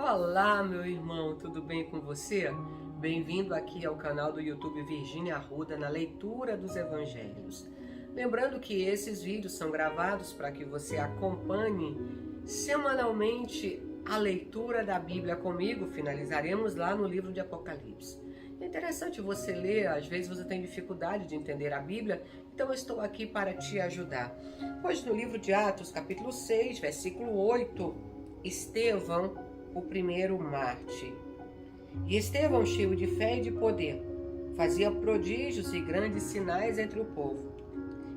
Olá, meu irmão, tudo bem com você? Bem-vindo aqui ao canal do YouTube Virgínia Arruda na leitura dos Evangelhos. Lembrando que esses vídeos são gravados para que você acompanhe semanalmente a leitura da Bíblia comigo. Finalizaremos lá no livro de Apocalipse. É interessante você ler, às vezes você tem dificuldade de entender a Bíblia, então eu estou aqui para te ajudar. Pois no livro de Atos, capítulo 6, versículo 8, Estevão, o primeiro mártir. E Estevão, cheio de fé e de poder, fazia prodígios e grandes sinais entre o povo.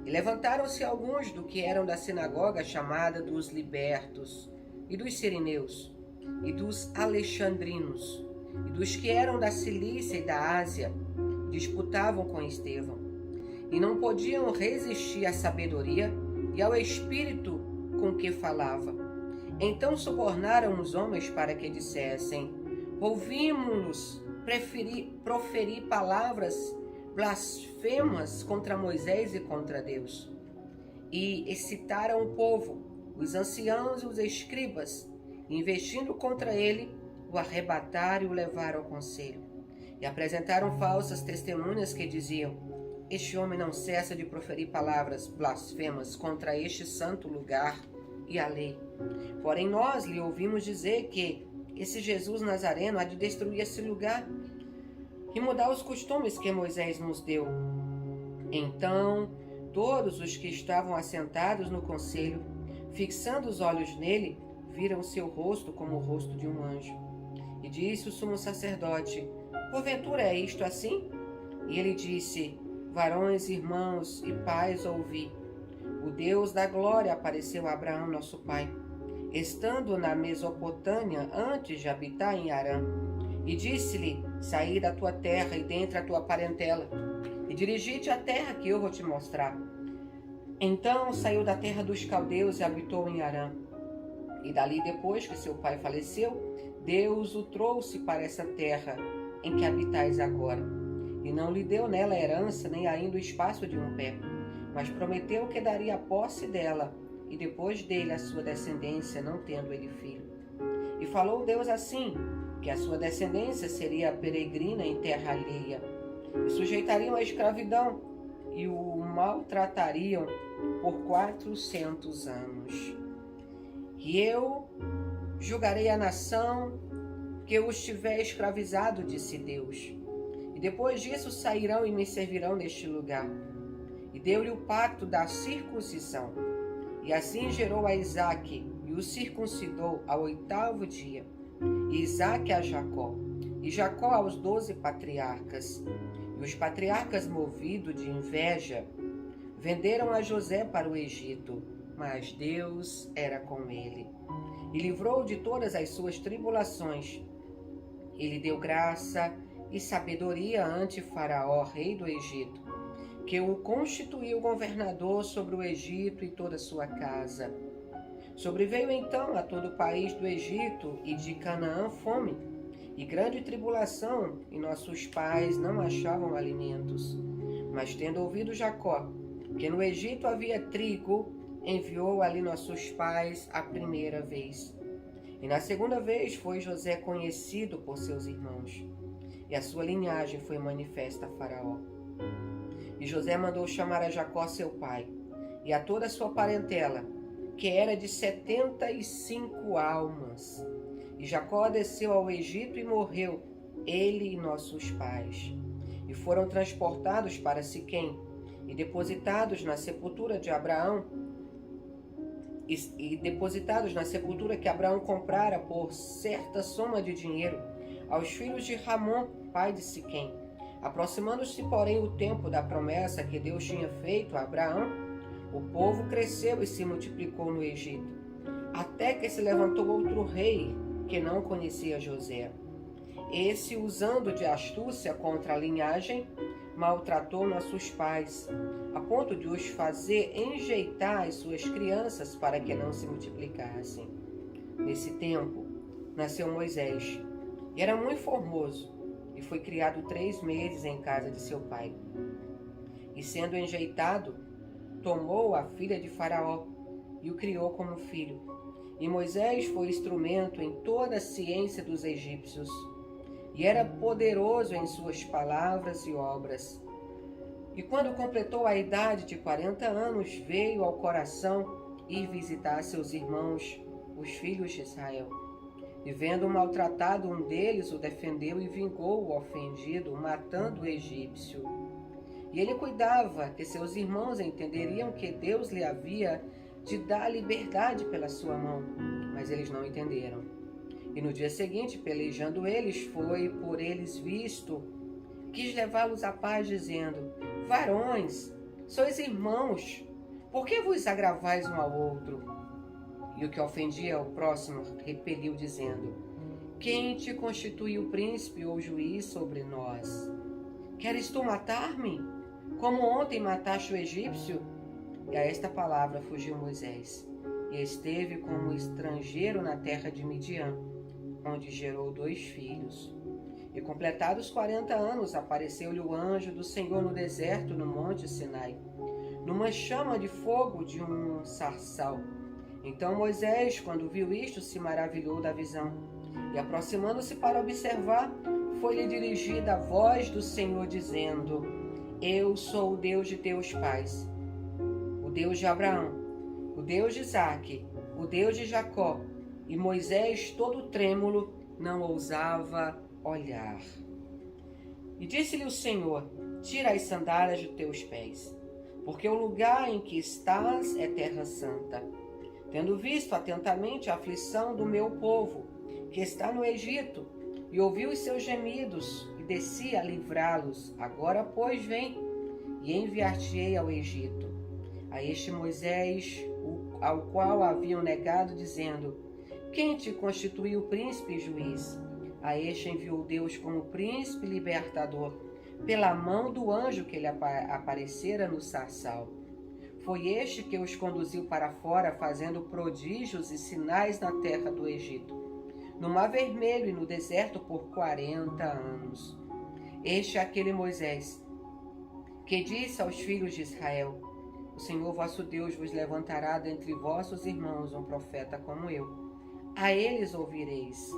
E levantaram-se alguns do que eram da sinagoga chamada dos libertos, e dos sirineus, e dos alexandrinos, e dos que eram da Cilícia e da Ásia, disputavam com Estevão. E não podiam resistir à sabedoria e ao espírito com que falava. Então subornaram os homens para que dissessem: ouvimos-los proferir palavras blasfemas contra Moisés e contra Deus. E excitaram o povo, os anciãos e os escribas, e, investindo contra ele, o arrebataram e o levaram ao conselho. E apresentaram falsas testemunhas que diziam: este homem não cessa de proferir palavras blasfemas contra este santo lugar e a lei. Porém nós lhe ouvimos dizer que esse Jesus Nazareno há de destruir esse lugar e mudar os costumes que Moisés nos deu. Então todos os que estavam assentados no conselho, fixando os olhos nele, viram seu rosto como o rosto de um anjo. E disse o sumo sacerdote: porventura é isto assim? E ele disse: varões, irmãos e pais, ouvi. O Deus da glória apareceu a Abraão, nosso pai, estando na Mesopotâmia antes de habitar em Harã. E disse-lhe: saí da tua terra e dentre a tua parentela, e dirigi-te à terra que eu vou te mostrar. Então saiu da terra dos caldeus e habitou em Harã. E dali, depois que seu pai faleceu, Deus o trouxe para essa terra em que habitais agora. E não lhe deu nela herança, nem ainda o espaço de um pé, mas prometeu que daria a posse dela, e depois dele a sua descendência, não tendo ele filho. E falou Deus assim, que a sua descendência seria peregrina em terra alheia, e sujeitariam à escravidão, e o maltratariam por 400 anos. E eu julgarei a nação que os tiver escravizado, disse Deus. E depois disso sairão e me servirão neste lugar. E deu-lhe o pacto da circuncisão. E assim gerou a Isaque, e o circuncidou ao 8º dia. E Isaque a Jacó, e Jacó aos 12 patriarcas. E os patriarcas, movidos de inveja, venderam a José para o Egito, mas Deus era com ele. E livrou-o de todas as suas tribulações. E lhe deu graça e sabedoria ante Faraó, rei do Egito, que o constituiu governador sobre o Egito e toda a sua casa. Sobreveio então a todo o país do Egito e de Canaã fome, e grande tribulação, e nossos pais não achavam alimentos. Mas tendo ouvido Jacó que no Egito havia trigo, enviou ali nossos pais a primeira vez. E na segunda vez foi José conhecido por seus irmãos, e a sua linhagem foi manifesta a Faraó. E José mandou chamar a Jacó seu pai, e a toda a sua parentela, que era de 75 almas. E Jacó desceu ao Egito e morreu, ele e nossos pais. E foram transportados para Siquém, e depositados na sepultura de Abraão, e depositados na sepultura que Abraão comprara por certa soma de dinheiro, aos filhos de Ramom, pai de Siquém. Aproximando-se, porém, o tempo da promessa que Deus tinha feito a Abraão, o povo cresceu e se multiplicou no Egito, até que se levantou outro rei que não conhecia José. Esse, usando de astúcia contra a linhagem, maltratou nossos pais, a ponto de os fazer enjeitar as suas crianças para que não se multiplicassem. Nesse tempo, nasceu Moisés, e era muito formoso, e foi criado 3 meses em casa de seu pai. E sendo enjeitado, tomou a filha de Faraó, e o criou como filho. E Moisés foi instrumento em toda a ciência dos egípcios, e era poderoso em suas palavras e obras. E quando completou a idade de 40 anos, veio ao coração ir visitar seus irmãos, os filhos de Israel. E vendo maltratado um deles, o defendeu e vingou o ofendido, matando o egípcio. E ele cuidava que seus irmãos entenderiam que Deus lhe havia de dar liberdade pela sua mão, mas eles não entenderam. E no dia seguinte, pelejando eles, foi por eles visto, quis levá-los à paz, dizendo: varões, sois irmãos, por que vos agravais um ao outro? E o que ofendia ao próximo repeliu, dizendo: quem te constituiu príncipe ou juiz sobre nós? Queres tu matar-me, como ontem mataste o egípcio? E a esta palavra fugiu Moisés, e esteve como estrangeiro na terra de Midian, onde gerou 2 filhos. E completados 40 anos, apareceu-lhe o anjo do Senhor no deserto, no monte Sinai, numa chama de fogo de um sarçal. Então Moisés, quando viu isto, se maravilhou da visão, e aproximando-se para observar, foi-lhe dirigida a voz do Senhor, dizendo: eu sou o Deus de teus pais, o Deus de Abraão, o Deus de Isaque, o Deus de Jacó. E Moisés, todo trêmulo, não ousava olhar. E disse-lhe o Senhor: tira as sandálias de teus pés, porque o lugar em que estás é terra santa. Tendo visto atentamente a aflição do meu povo, que está no Egito, e ouvi os seus gemidos, e desci a livrá-los, agora, pois, vem, e enviar-te-ei ao Egito. A este Moisés, ao qual haviam negado, dizendo: quem te constituiu príncipe e juiz? A este enviou Deus como príncipe libertador, pela mão do anjo que lhe aparecera no sarçal. Foi este que os conduziu para fora, fazendo prodígios e sinais na terra do Egito, no Mar Vermelho e no deserto por 40 anos. Este é aquele Moisés que disse aos filhos de Israel: o Senhor vosso Deus vos levantará dentre vossos irmãos um profeta como eu. A eles ouvireis.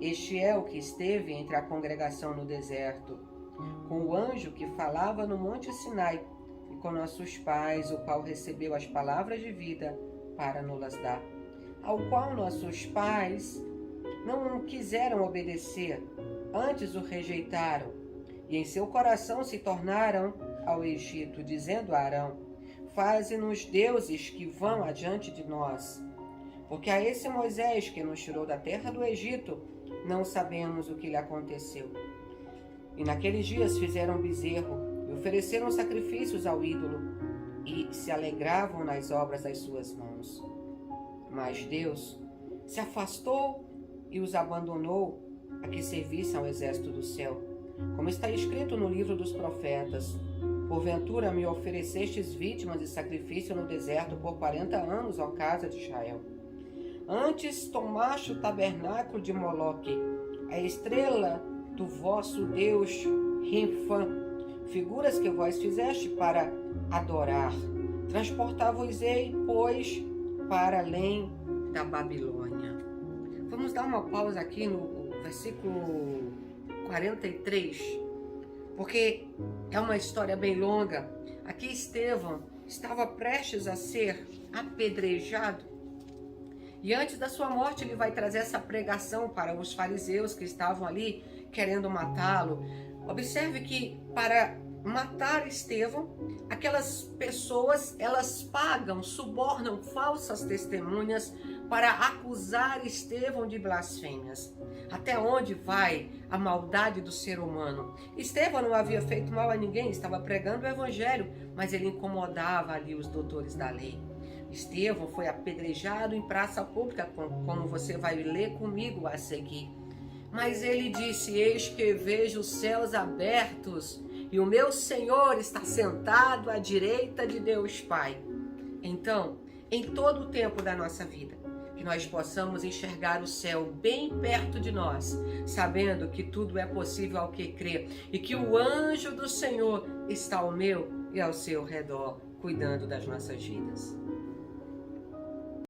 Este é o que esteve entre a congregação no deserto, com o anjo que falava no monte Sinai, e com nossos pais, o qual recebeu as palavras de vida para nos-las dar, ao qual nossos pais não quiseram obedecer, antes o rejeitaram, e em seu coração se tornaram ao Egito, dizendo a Arão: faze-nos deuses que vão adiante de nós. Porque a esse Moisés que nos tirou da terra do Egito, não sabemos o que lhe aconteceu. E naqueles dias fizeram bezerro, e ofereceram sacrifícios ao ídolo, e se alegravam nas obras das suas mãos. Mas Deus se afastou e os abandonou a que servissem ao exército do céu, como está escrito no livro dos profetas: porventura me oferecestes vítimas e sacrifício no deserto por 40 anos, ó casa de Israel. Antes tomaste o tabernáculo de Moloque, a estrela do vosso Deus Rinfã, figuras que vós fizeste para adorar. Transportar-vos-ei, pois, para além da Babilônia. Vamos dar uma pausa aqui no versículo 43, porque é uma história bem longa. Aqui Estevão estava prestes a ser apedrejado, e antes da sua morte ele vai trazer essa pregação para os fariseus que estavam ali querendo matá-lo. Observe que para matar Estevão, aquelas pessoas, elas pagam, subornam falsas testemunhas para acusar Estevão de blasfêmias. Até onde vai a maldade do ser humano? Estevão não havia feito mal a ninguém, estava pregando o evangelho, mas ele incomodava ali os doutores da lei. Estevão foi apedrejado em praça pública, como você vai ler comigo a seguir. Mas ele disse: eis que vejo os céus abertos e o meu Senhor está sentado à direita de Deus Pai. Então, em todo o tempo da nossa vida, que nós possamos enxergar o céu bem perto de nós, sabendo que tudo é possível ao que crê, e que o anjo do Senhor está ao meu e ao seu redor, cuidando das nossas vidas.